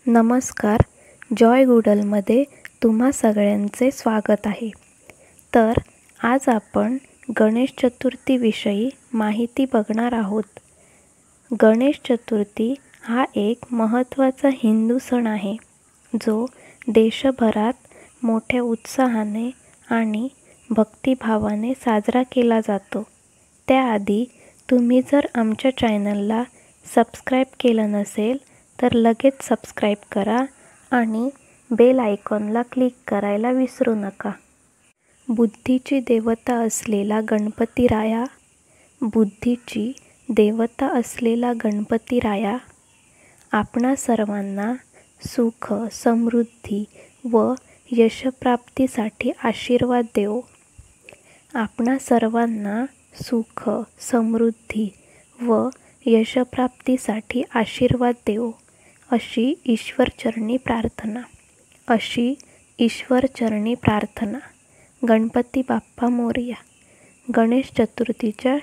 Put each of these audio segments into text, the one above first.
नमस्कार. जॉय गुडलमध्ये तुम्हा सगळ्यांचे स्वागत आहे. तर आज आपण गणेश चतुर्थीविषयी माहिती बघणार आहोत. गणेश चतुर्थी हा एक महत्त्वाचा हिंदू सण आहे, जो देशभरात मोठ्या उत्साहाने आणि भक्तिभावाने साजरा केला जातो. त्याआधी तुम्ही जर आमच्या चॅनलला सबस्क्राईब केलं नसेल तर लगेच सबस्क्राईब करा आणि बेल आयकॉनला क्लिक करायला विसरू नका. बुद्धीची देवता असलेला गणपतीराया, बुद्धीची देवता असलेला गणपतीराया, आपणा सर्वांना सुख, समृद्धी व यशप्राप्तीसाठी आशीर्वाद देवो. आपणा सर्वांना सुख, समृद्धी व यशप्राप्तीसाठी आशीर्वाद देवो, अशी ईश्वरचरणी प्रार्थना. गणपती बाप्पा मोरया. गणेश चतुर्थीच्या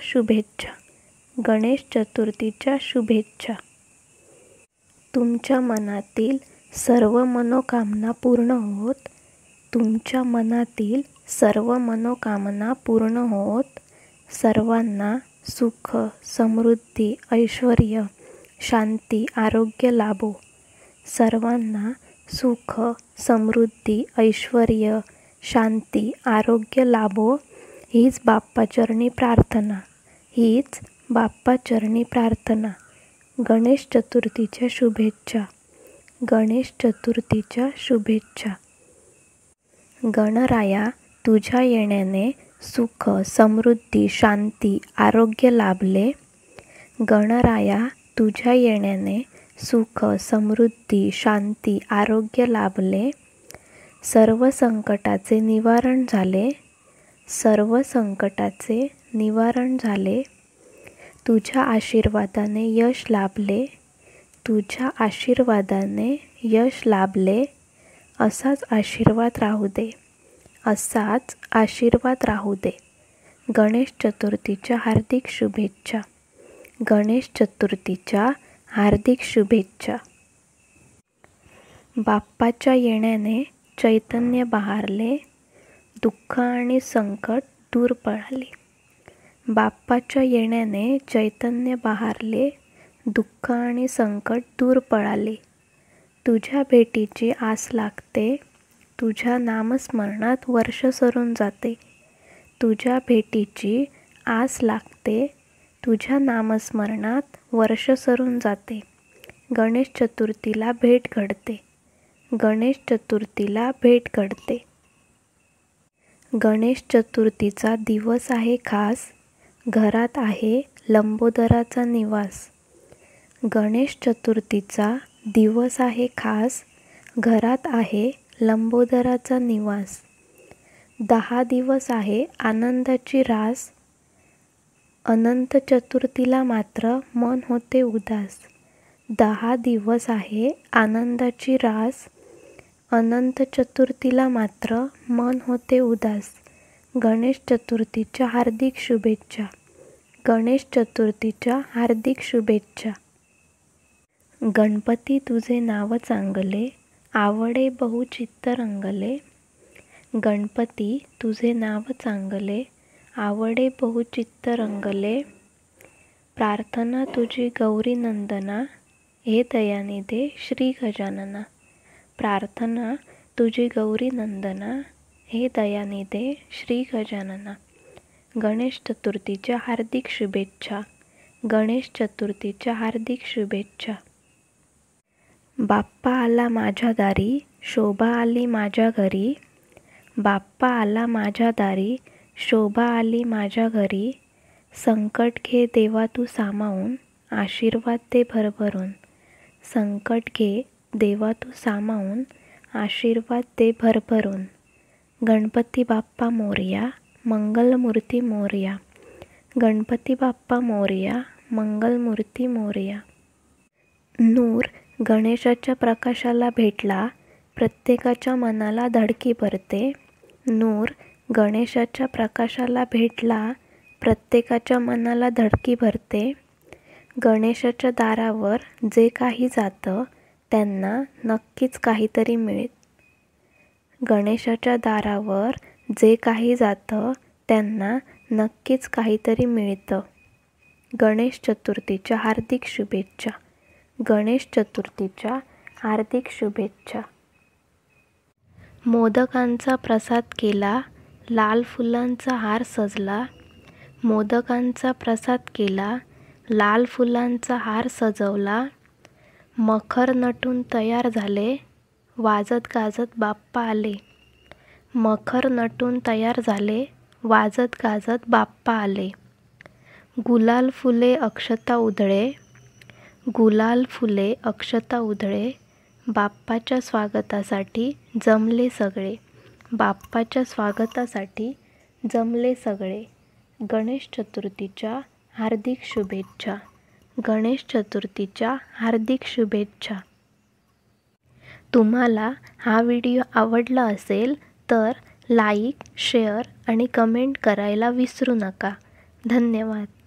शुभेच्छा. तुमच्या मनातील सर्व मनोकामना पूर्ण होत, सर्वांना सुख, समृद्धी, ऐश्वर्य, शांती, आरोग्य लाभो. सर्वांना सुख, समृद्धी, ऐश्वर्य, शांती, आरोग्य लाभो. हीच बाप्पाचरणी प्रार्थना. गणेश चतुर्थीच्या शुभेच्छा. गणराया, तुझ्या येण्याने सुख, समृद्धी, शांती, आरोग्य लाभले. गणराया, तुझ्या येण्याने सुख, समृद्धी, शांती, आरोग्य लाभले. सर्व संकटाचे निवारण झाले. तुझ्या आशीर्वादाने यश लाभले. असाच आशीर्वाद राहू दे. गणेश चतुर्थीच्या हार्दिक शुभेच्छा. बाप्पाच्या येण्याने चैतन्य बहारले, दुःख आणि संकट दूर पळाले. बाप्पाच्या येण्याने चैतन्य बहारले, दुःख आणि संकट दूर पळाले. तुझ्या भेटीची आस लागते, तुझ्या नामस्मरणात वर्ष सरून जाते. तुझ्या भेटीची आस लागते, तुझ्या नामस्मरणात वर्ष सरून जाते. गणेश चतुर्थीला भेट घडते. गणेश चतुर्थीचा दिवस आहे खास, घरात आहे लंबोदराचा निवास. गणेश चतुर्थीचा दिवस आहे खास, घरात आहे लंबोदराचा निवास. 10 दिवस आहे आनंदाची रास, अनंत चतुर्थीला मात्र मन होते उदास. 10 दिवस आहे आनंदाची रास, अनंत चतुर्थीला मात्र मन होते उदास. गणेश चतुर्थीच्या हार्दिक शुभेच्छा. गणपती तुझे नाव चांगले, आवडे बहु चित्त रंगले. गणपती तुझे नाव चांगले, आवडे बहु चित्त रंगले. प्रार्थना तुझी गौरी नंदना, हे दयानिधे श्री गजानना. प्रार्थना तुझी गौरी नंदना, हे दयानिधे श्री गजानना. गणेश चतुर्थीच्या हार्दिक शुभेच्छा. बाप्पा आला माझ्या दारी, शोभा आली माझ्या घरी. बाप्पा आला माझ्या दारी, शोभा आली माझ्या घरी. संकट घे देवा तू सामावून, आशीर्वाद दे भरभरून. संकट घे देवा तू सामावून, आशीर्वाद दे भरभरून. गणपती बाप्पा मोरया, मंगलमूर्ती मोरया. गणपती बाप्पा मोरया, मंगलमूर्ती मोरया. नूर गणेशाच्या प्रकाशाला भेटला, प्रत्येकाच्या मनाला धडकी भरते. नूर गणेशाच्या प्रकाशाला भेटला, प्रत्येकाच्या मनाला धडकी भरते. गणेशाच्या दारावर जे काही जातं त्यांना नक्कीच काहीतरी मिळेल. गणेशाच्या दारावर जे काही जातं त्यांना नक्कीच काहीतरी मिळतं. गणेश चतुर्थीच्या हार्दिक शुभेच्छा. गणेश चतुर्थीच्या हार्दिक शुभेच्छा. मोदकांचा प्रसाद केला, लाल फुलांचा हार सजला. मोदकांचा प्रसाद केला, लाल फुलांचा हार सजवला. मखर नटून तयार झाले, वाजत गाजत बाप्पा आले. मखर नटून तयार झाले, वाजत गाजत बाप्पा आले. गुलाल फुले अक्षता उधळे, गुलाल फुले अक्षता उधळे. बाप्पाच्या स्वागतासाठी जमले सगळे, बाप्पाच्या स्वागतासाठी जमले सगळे. गणेश चतुर्थीच्या हार्दिक शुभेच्छा. गणेश चतुर्थीच्या हार्दिक शुभेच्छा. तुम्हाला हा व्हिडिओ आवडला असेल तर लाईक, शेअर आणि कमेंट करायला विसरू नका. धन्यवाद.